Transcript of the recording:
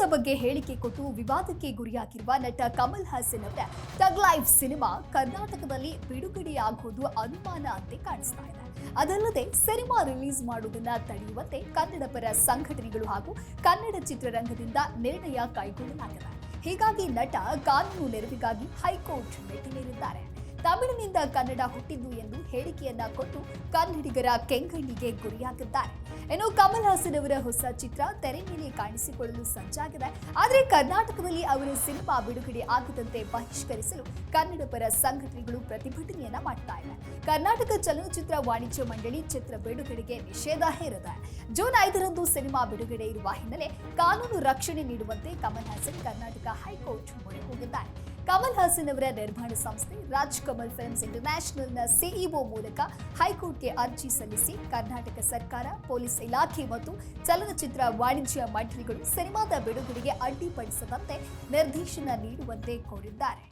ಸಿನಿಮಾದ ಬಗ್ಗೆ ಹೇಳಿಕೆ ಕೊಟ್ಟು ವಿವಾದಕ್ಕೆ ಗುರಿಯಾಗಿರುವ ನಟ ಕಮಲ್ ಹಾಸನ್ ಅವರ ಟಗ್ ಲೈಫ್ ಸಿನಿಮಾ ಕರ್ನಾಟಕದಲ್ಲಿ ಬಿಡುಗಡೆಯಾಗುವುದು ಅನುಮಾನ ಅಂತೆ ಕಾಣಿಸ್ತಾ ಇದೆ. ಅದಲ್ಲದೆ ಸಿನಿಮಾ ರಿಲೀಸ್ ಮಾಡುವುದನ್ನ ತಡೆಯುವಂತೆ ಕನ್ನಡ ಪರ ಸಂಘಟನೆಗಳು ಹಾಗೂ ಕನ್ನಡ ಚಿತ್ರರಂಗದಿಂದ ನಿರ್ಣಯ ಕೈಗೊಳ್ಳಲಾಗಿದೆ. ಹೀಗಾಗಿ ನಟ ಕಾನೂನು ನೆರವಿಗಾಗಿ ಹೈಕೋರ್ಟ್ ಮೆಟ್ಟಿಲೇರಿದ್ದಾರೆ. ತಮಿಳಿನಿಂದ ಕನ್ನಡ ಹುಟ್ಟಿದ್ದು ಎಂದು ಹೇಳಿಕೆಯನ್ನ ಕೊಟ್ಟು ಕನ್ನಡಿಗರ ಕೆಂಗಣ್ಣಿಗೆ ಗುರಿಯಾಗಿದ್ದಾರೆ. ಇನ್ನು ಕಮಲ್ ಹಾಸನ್ ಅವರ ಹೊಸ ಚಿತ್ರ ತೆರೆ ಮೇಲೆ ಕಾಣಿಸಿಕೊಳ್ಳಲು ಸಜ್ಜಾಗಿದೆ. ಆದರೆ ಕರ್ನಾಟಕದಲ್ಲಿ ಅವರ ಸಿನಿಮಾ ಬಿಡುಗಡೆ ಆಗದಂತೆ ಬಹಿಷ್ಕರಿಸಲು ಕನ್ನಡ ಪರ ಸಂಘಟನೆಗಳು ಪ್ರತಿಭಟನೆಯನ್ನ ಮಾಡ್ತಾ ಇವೆ. ಕರ್ನಾಟಕ ಚಲನಚಿತ್ರ ವಾಣಿಜ್ಯ ಮಂಡಳಿ ಚಿತ್ರ ಬಿಡುಗಡೆಗೆ ನಿಷೇಧ ಹೇರಿದೆ. ಜೂನ್ 5ರಂದು ಸಿನಿಮಾ ಬಿಡುಗಡೆ ಇರುವ ಹಿನ್ನೆಲೆ ಕಾನೂನು ರಕ್ಷಣೆ ನೀಡುವಂತೆ ಕಮಲ್ ಹಾಸನ್ ಕರ್ನಾಟಕ ಹೈಕೋರ್ಟ್ ಮೊರೆ ಹೋಗಿದ್ದಾರೆ. ಕಮಲ್ ಹಾಸನ್ ಅವರ ನಿರ್ಮಾಣ ಸಂಸ್ಥೆ ರಾಜ್ ಕಮಲ್ ಫಿಲ್ಮ್ಸ್ ಇಂಟರ್ನ್ಯಾಷನಲ್ನ ಸಿಇಒ ಮೂಲಕ ಹೈಕೋರ್ಟ್ಗೆ ಅರ್ಜಿ ಸಲ್ಲಿಸಿ ಕರ್ನಾಟಕ ಸರ್ಕಾರ, ಪೊಲೀಸ್ ಇಲಾಖೆ ಮತ್ತು ಚಲನಚಿತ್ರ ವಾಣಿಜ್ಯ ಮಂಡಳಿಗಳು ಸಿನಿಮಾದ ಬಿಡುಗಡೆಗೆ ಅಡ್ಡಿಪಡಿಸದಂತೆ ನಿರ್ದೇಶನ ನೀಡುವಂತೆ ಕೋರಿದ್ದಾರೆ.